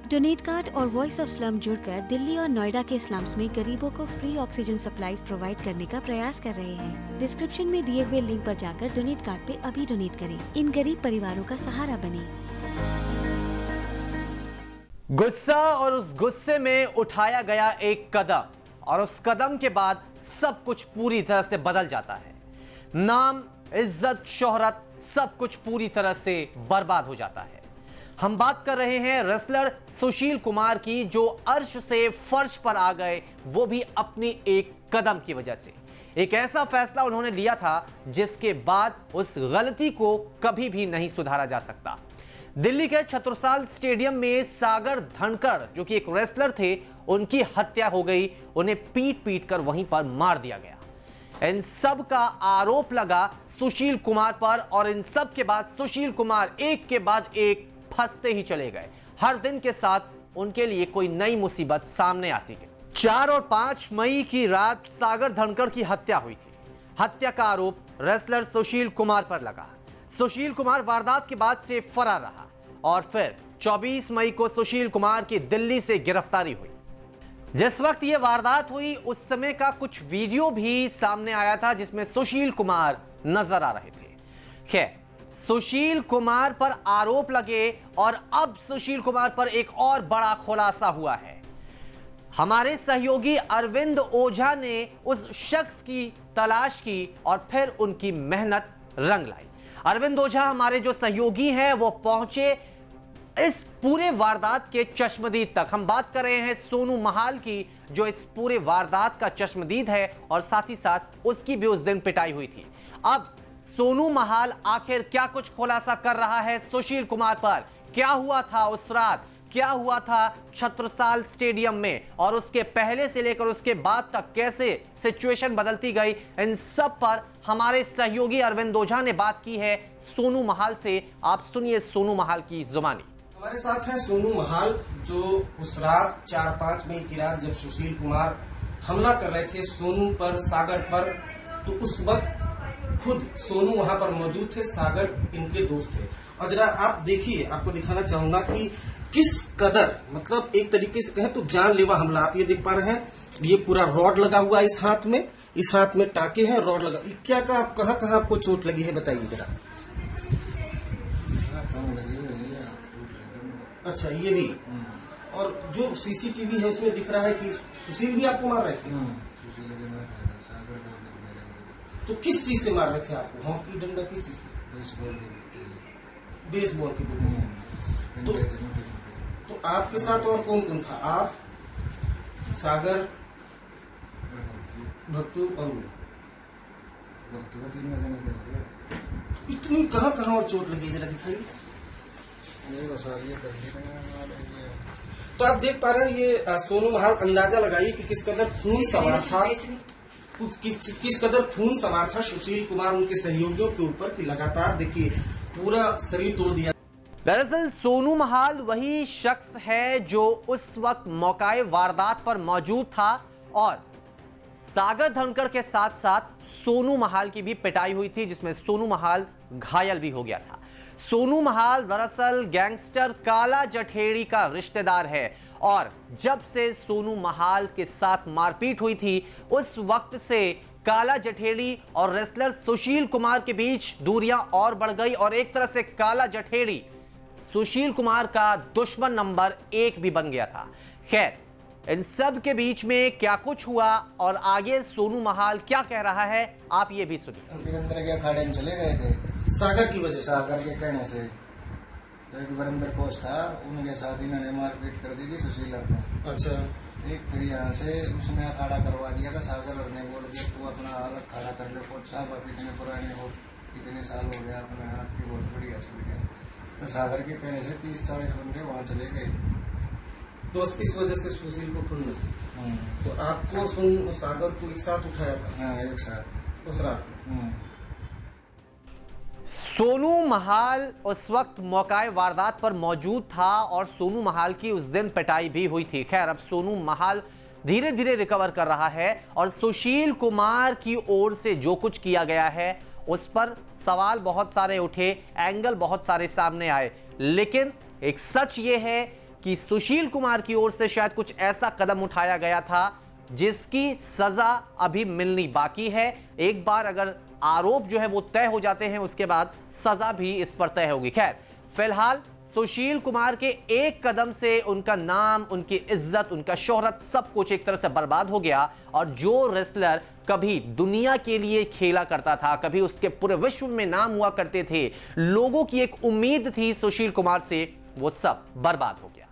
Donate card और voice of slum जुड़कर दिल्ली और नोएडा के स्लम्स में गरीबों को फ्री ऑक्सीजन सप्लाईज प्रोवाइड करने का प्रयास कर रहे हैं। डिस्क्रिप्शन में दिए हुए लिंक पर जाकर डोनेट कार्ड पे अभी डोनेट करें। इन गरीब परिवारों का सहारा बने। गुस्सा और उस गुस्से में उठाया गया एक कदम और उस कदम के बाद सब कुछ पूरी तरह से बदल जाता है। नाम, इज्जत, शोहरत, सब कुछ पूरी तरह से बर्बाद हो जाता है। हम बात कर रहे हैं रेसलर सुशील कुमार की, जो अर्श से फर्श पर आ गए, वो भी अपनी एक कदम की वजह से। एक ऐसा फैसला उन्होंने लिया था जिसके बाद उस गलती को कभी भी नहीं सुधारा जा सकता। दिल्ली के छत्रसाल स्टेडियम में सागर धनखड़, जो कि एक रेसलर थे, उनकी हत्या हो गई। उन्हें पीट पीट कर वहीं पर मार दिया गया। इन सब का आरोप लगा सुशील कुमार पर और इन सब के बाद सुशील कुमार एक के बाद एक फंसते ही चले गए। हर दिन के साथ उनके लिए कोई नई मुसीबत सामने आती गई। 4 और 5 मई की रात सागर धनखड़ की हत्या हुई थी। हत्या का आरोप रेसलर सुशील कुमार पर लगा। सुशील कुमार वारदात के बाद से फरार रहा और फिर 24 मई को सुशील कुमार की दिल्ली से गिरफ्तारी हुई। जिस वक्त यह वारदात हुई उस समय का कुछ वीडियो भी सामने आया था जिसमें सुशील कुमार नजर आ रहे थे। खैर, सुशील कुमार पर आरोप लगे और अब सुशील कुमार पर एक और बड़ा खुलासा हुआ है। हमारे सहयोगी अरविंद ओझा ने उस शख्स की तलाश की और फिर उनकी मेहनत रंग लाई। अरविंद ओझा हमारे जो सहयोगी हैं वो पहुंचे इस पूरे वारदात के चश्मदीद तक। हम बात कर रहे हैं सोनू महाल की, जो इस पूरे वारदात का चश्मदीद है और साथ ही साथ उसकी भी उस दिन पिटाई हुई थी। अब सोनू महाल आखिर क्या कुछ खुलासा कर रहा है सुशील कुमार पर? क्या हुआ था उस रात, क्या हुआ था छत्रसाल स्टेडियम में और उसके पहले से लेकर उसके बाद तक कैसे सिचुएशन बदलती गई, इन सब पर हमारे सहयोगी अरविंद ओझा ने बात की है सोनू महाल से। आप सुनिए सोनू महाल की जुबानी। हमारे साथ है सोनू महाल, जो उस रात 4-5 मई की रात जब सुशील कुमार हमला कर रहे थे सोनू पर, सागर पर, तो उस वक्त खुद सोनू वहां पर मौजूद थे, सागर इनके दोस्त थे। और जरा आप देखिए, आपको दिखाना चाहूंगा कि किस कदर, मतलब एक तरीके से कहें तो जानलेवा हमला। आप ये देख पा रहे हैं, ये पूरा रॉड लगा हुआ है इस हाथ में टाके हैं, रॉड लगा। क्या कहा, कहाँ आपको चोट लगी है बताइए जरा। अच्छा, ये भी। और जो सीसीटीवी है उसमें दिख रहा है कि सुशील भी आपको मार रहे थे। तो किस चीज से मार रहे थे आपको? हॉकी डंडा किस चीज से? बेसबॉल की वजह से। तो आपके साथ और कौन कौन था? आप, सागर, भक्तू और इतनी कहाँ और चोट लगी जरा दिखाइए। तो आप देख पा रहे हैं, ये सोनू महाल, अंदाजा लगाइए कि किस कदर खून सवार था, किस कदर खून सवार था सुशील कुमार उनके सहयोगियों के ऊपर, कि लगातार देखिए पूरा शरीर तोड़ दिया। दरअसल सोनू महाल वही शख्स है जो उस वक्त मौकाए वारदात पर मौजूद था और सागर धनखड़ के साथ साथ सोनू महाल की भी पिटाई हुई थी, जिसमें सोनू महाल घायल भी हो गया था। सोनू महाल दरअसल गैंगस्टर काला जठेड़ी का रिश्तेदार है और जब से सोनू महाल के साथ मारपीट हुई थी उस वक्त से काला जठेड़ी और रेसलर सुशील कुमार के बीच दूरियां और बढ़ गई और एक तरह से काला जठेड़ी सुशील कुमार का दुश्मन नंबर 1 भी बन गया था। खैर, इन सब के बीच में क्या कुछ हुआ और आगे सोनू महाल क्या कह रहा है, आप ये भी सुनिए। वीरेंद्र के अखाड़े में चले गए थे सागर की वजह, सागर के कहने से। तो एक वीरेंद्र कोच था, उनके साथ इन्होंने मारपीट कर दी थी सुशील को। अच्छा। एक फिर यहाँ से उसने अखाड़ा करवा दिया था। सागर ने बोल दिया तू अपना अलग खड़ा कर ले कोच साहब, आप इतने पुराने हो, कितने साल हो गया, अपने हाथ की बहुत बढ़िया छूट गया। तो सागर के कहने से 30-40 बंदे वहाँ चले गए। तो इस वजह से सुशील को खून लगा। तो आपको सोनू सागर को एक साथ उठाया था? हाँ, एक साथ उस रात। सोनू महाल उस वक्त मौकाए वारदात पर मौजूद था और सोनू महाल की उस दिन पिटाई भी हुई थी। खैर, अब सोनू महाल धीरे धीरे रिकवर कर रहा है और सुशील कुमार की ओर से जो कुछ किया गया है उस पर सवाल बहुत सारे उठे, एंगल बहुत सारे सामने आए, लेकिन एक सच ये है कि सुशील कुमार की ओर से शायद कुछ ऐसा कदम उठाया गया था जिसकी सजा अभी मिलनी बाकी है। एक बार अगर आरोप जो है वो तय हो जाते हैं, उसके बाद सजा भी इस पर तय होगी। खैर, फिलहाल सुशील कुमार के एक कदम से उनका नाम, उनकी इज्जत, उनका शोहरत, सब कुछ एक तरह से बर्बाद हो गया। और जो रेसलर कभी दुनिया के लिए खेला करता था, कभी उसके पूरे विश्व में नाम हुआ करते थे, लोगों की एक उम्मीद थी सुशील कुमार से, वो सब बर्बाद हो गया।